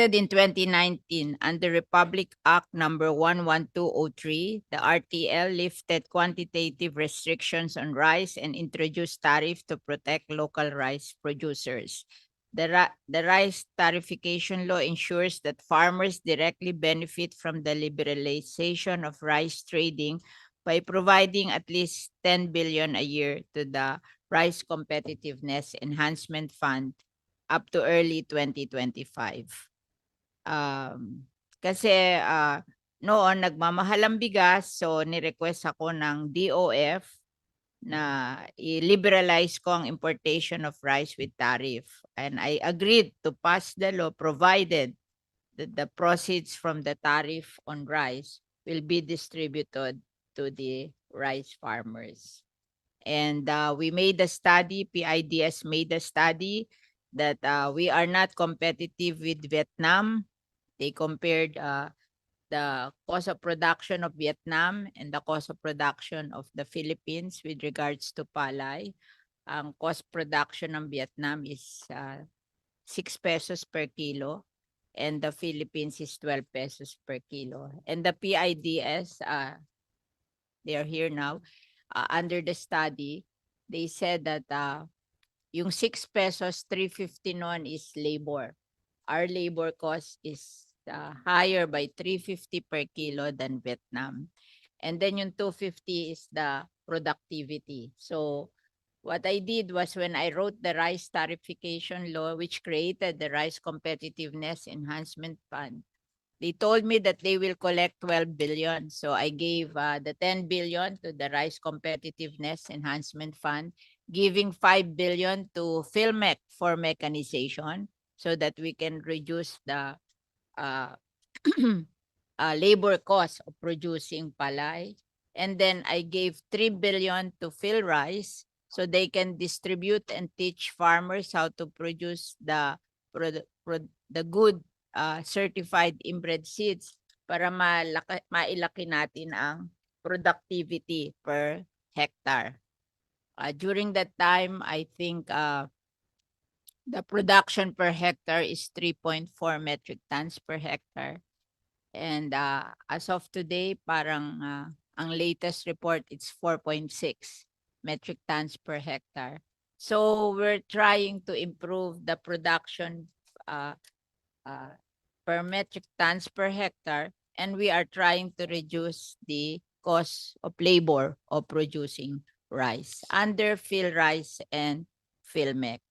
Enacted in 2019 under Republic Act number 11203, the RTL lifted quantitative restrictions on rice and introduced tariff to protect local rice producers. The rice tariffication law ensures that farmers directly benefit from the liberalization of rice trading by providing at least 10 billion a year to the Rice Competitiveness Enhancement Fund up to early 2025. Kasi noon nagmamahal ang bigas, so ni-request ako ng DOF na i-liberalize ko ang importation of rice with tariff. And I agreed to pass the law provided that the proceeds from the tariff on rice will be distributed to the rice farmers. And we made a study, PIDS made a study that we are not competitive with Vietnam. They compared the cost of production of Vietnam and the cost of production of the Philippines with regards to palay. Ang cost production ng Vietnam is 6 pesos per kilo and the Philippines is 12 pesos per kilo. And the PIDS, they are here now, under the study, they said that yung 6 pesos, 350 noon is labor. Our labor cost is higher by 350 per kilo than Vietnam. And then yung 250 is the productivity. So what I did was when I wrote the rice tariffication law, which created the Rice Competitiveness Enhancement Fund, they told me that they will collect 12 billion. So I gave the 10 billion to the Rice Competitiveness Enhancement Fund, giving 5 billion to PhilMec for mechanization so that we can reduce the labor cost of producing palay. And then I gave 3 billion to PhilRice so they can distribute and teach farmers how to produce the good certified inbred seeds para mailaki natin ang productivity per hectare. During that time, I think the production per hectare is 3.4 metric tons per hectare. And as of today, parang ang latest report, it's 4.6 metric tons per hectare. So we're trying to improve the production per metric tons per hectare, and we are trying to reduce the cost of labor of producing rice under PhilRice and PhilMec.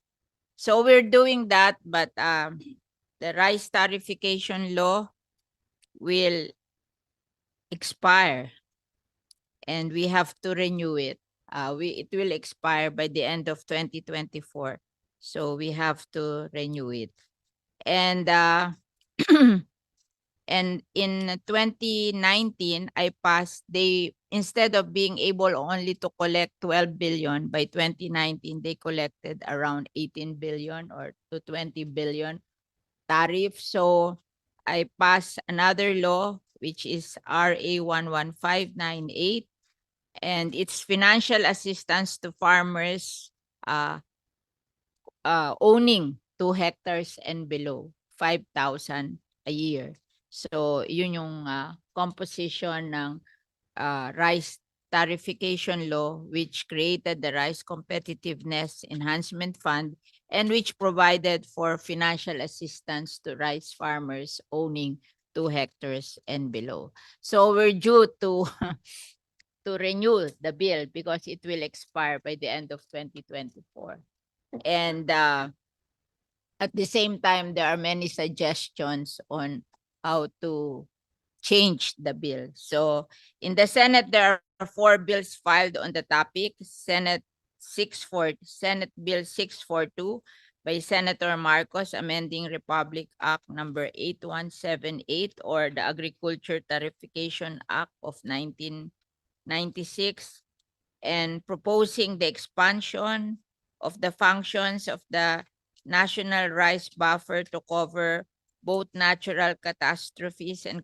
So we're doing that, but the rice tariffication law will expire and we have to renew it. It will expire by the end of 2024. So we have to renew it. And and in 2019, I passed, instead of being able only to collect 12 billion, by 2019, they collected around 18 billion or to 20 billion tariff. So I passed another law, which is RA 11598, and it's financial assistance to farmers owning 2 hectares and below, 5,000 a year. So yun yung composition ng rice tariffication law, which created the Rice Competitiveness Enhancement Fund and which provided for financial assistance to rice farmers owning 2 hectares and below. So we're due to to renew the bill because it will expire by the end of 2024. And at the same time, there are many suggestions on how to change the bill. So in the Senate, there are 4 bills filed on the topic. Senate Bill 642 by Senator Marcos, amending Republic Act number 8178 or the Agriculture Tariffication Act of 1996, and proposing the expansion of the functions of the National Rice Buffer to cover both natural catastrophes and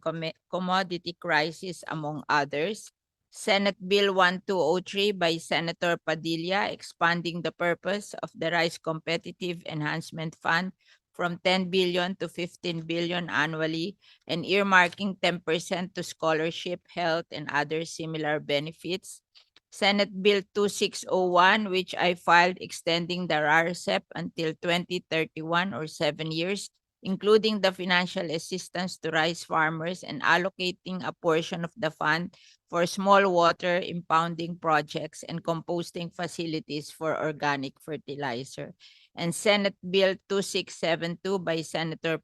commodity crisis, among others. Senate Bill 1203 by Senator Padilla, expanding the purpose of the Rice Competitive Enhancement Fund from 10 billion to 15 billion annually and earmarking 10% to scholarship, health, and other similar benefits. Senate Bill 2601, which I filed extending the RRCEP until 2031 or 7 years, including the financial assistance to rice farmers and allocating a portion of the fund for small water impounding projects and composting facilities for organic fertilizer. And Senate Bill 2672 by Senator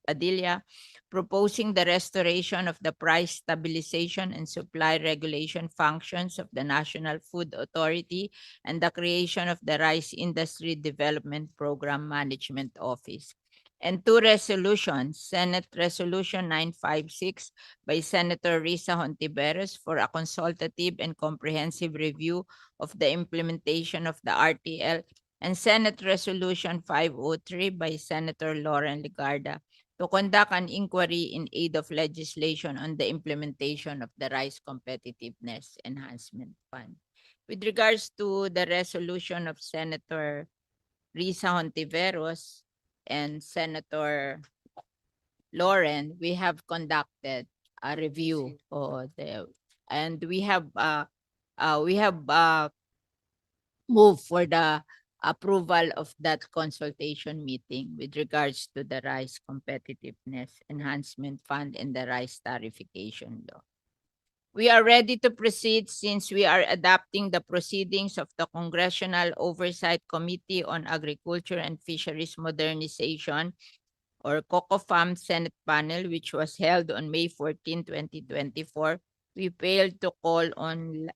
Padilla, proposing the restoration of the price stabilization and supply regulation functions of the National Food Authority and the creation of the Rice Industry Development Program Management Office. And two resolutions, Senate Resolution 956 by Senator Risa Hontiveros for a consultative and comprehensive review of the implementation of the RTL, and Senate Resolution 503 by Senator Lauren Legarda to conduct an inquiry in aid of legislation on the implementation of the Rice Competitiveness Enhancement Fund. With regards to the resolution of Senator Risa Hontiveros and Senator Lauren, we have conducted a review and we have moved for the approval of that consultation meeting with regards to the Rice Competitiveness Enhancement Fund and the Rice Tarification Law. We are ready to proceed since we are adopting the proceedings of the Congressional Oversight Committee on Agriculture and Fisheries Modernization, or COCOFAM Senate panel, which was held on May 14, 2024. We failed to call on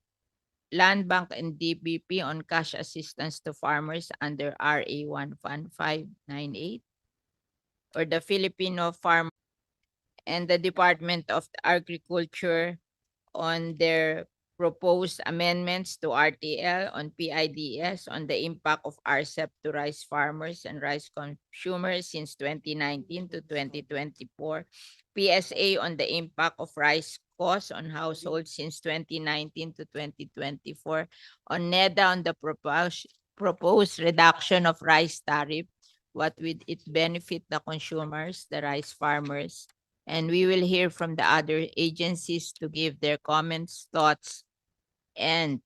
Land Bank and DBP on cash assistance to farmers under RA 11598, or the Filipino Farm and the Department of Agriculture on their proposed amendments to RTL, on PIDS, on the impact of RCEP to rice farmers and rice consumers since 2019 to 2024, PSA on the impact of rice costs on households since 2019 to 2024, on NEDA on the proposed reduction of rice tariff, what would it benefit the consumers, the rice farmers, and we will hear from the other agencies to give their comments, thoughts, and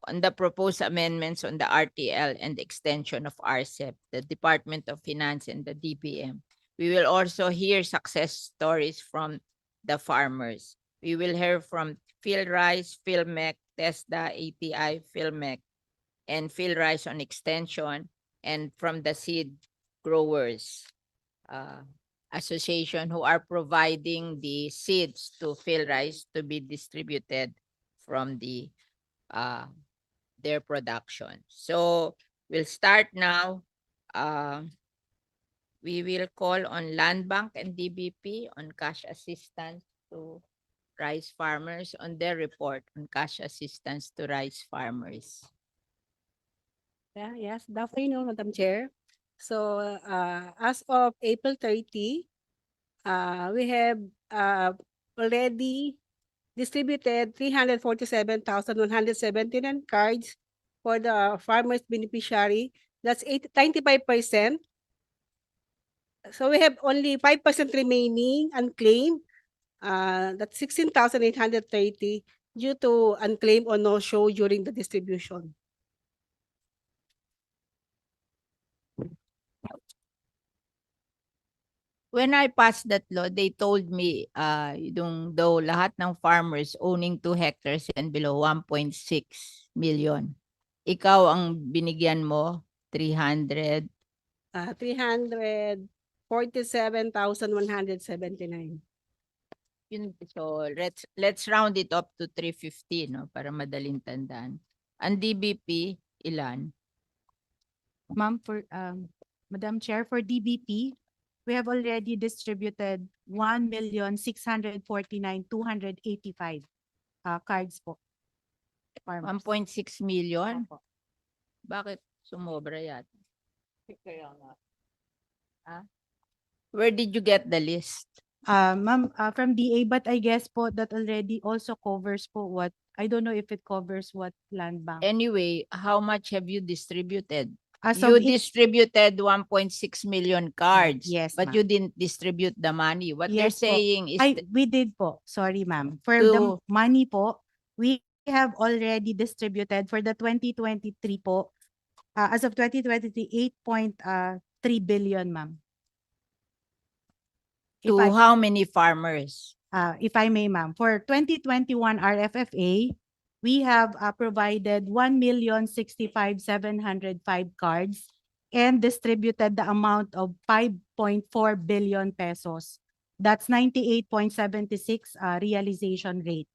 on the proposed amendments on the RTL and the extension of RCEP, the Department of Finance, and the DBM. We will also hear success stories from the farmers. We will hear from PhilRice, PhilMec, TESDA, ATI, PhilMec, and PhilRice on extension, and from the seed growers association who are providing the seeds to PhilRice to be distributed from the their production. So we'll start now. We will call on Land Bank and DBP on cash assistance to rice farmers on their report on cash assistance to rice farmers. Yes, good afternoon, Madam Chair. So, as of April 30, we have already distributed 347,179 cards for the farmers beneficiary. That's 95%. So we have only 5% remaining unclaimed. That's 16,830 due to unclaimed or no show during the distribution. When I passed that law, they told me yung daw lahat ng farmers owning 2 hectares and below 1.6 million. Ikaw ang binigyan mo 300 347,179. So let's round it up to 350 no para madaling tandaan. Ang DBP ilan? Ma'am, for Madam Chair, for DBP, we have already distributed 1,649,285 cards po. 1.6 million? Opo. Bakit sumobra yata? Where did you get the list? Ma'am, from DA, but I guess po that already also covers po what, I don't know if it covers what land bank. Anyway, how much have you distributed? As You of it- distributed 1.6 million cards, yes, but ma'am. you didn't distribute the money. What they're Yes po. saying is We did po. Sorry, ma'am. For the to money po, we have already distributed for the 2023 po. As of 2023, 8.3 billion, ma'am. to how many farmers? If I may, ma'am, for 2021 RFFA, we have provided 1,065,705 cards and distributed the amount of 5.4 billion pesos. That's 98.76 realization rate.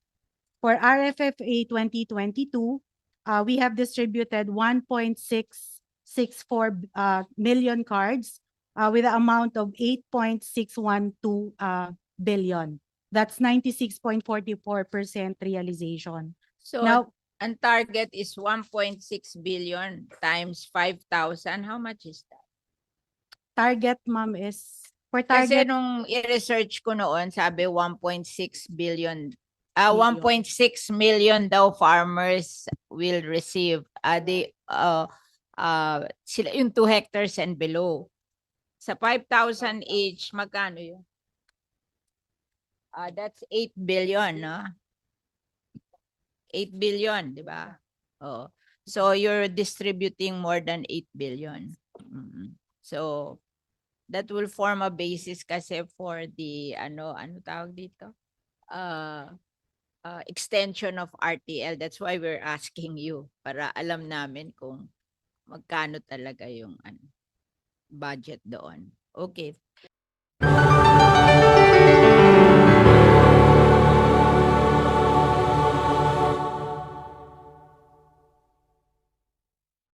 For RFFA 2022, we have distributed 1.664 million cards with an amount of 8.612 billion. That's 96.44% realization. So Now, ang target is 1.6 billion times 5,000. How much is that? target, ma'am, is for Kasi target nung i-research ko noon, sabi 1.6 billion. Million. 1.6 million daw farmers will receive. Sila yung 2 hectares and below. Sa 5,000 each, magkano yun? That's 8 billion, no? 8 billion, di ba? Oh. So you're distributing more than 8 billion. So that will form a basis kasi for the ano tawag dito? Extension of RTL. That's why we're asking you para alam namin kung magkano talaga yung budget doon. Okay.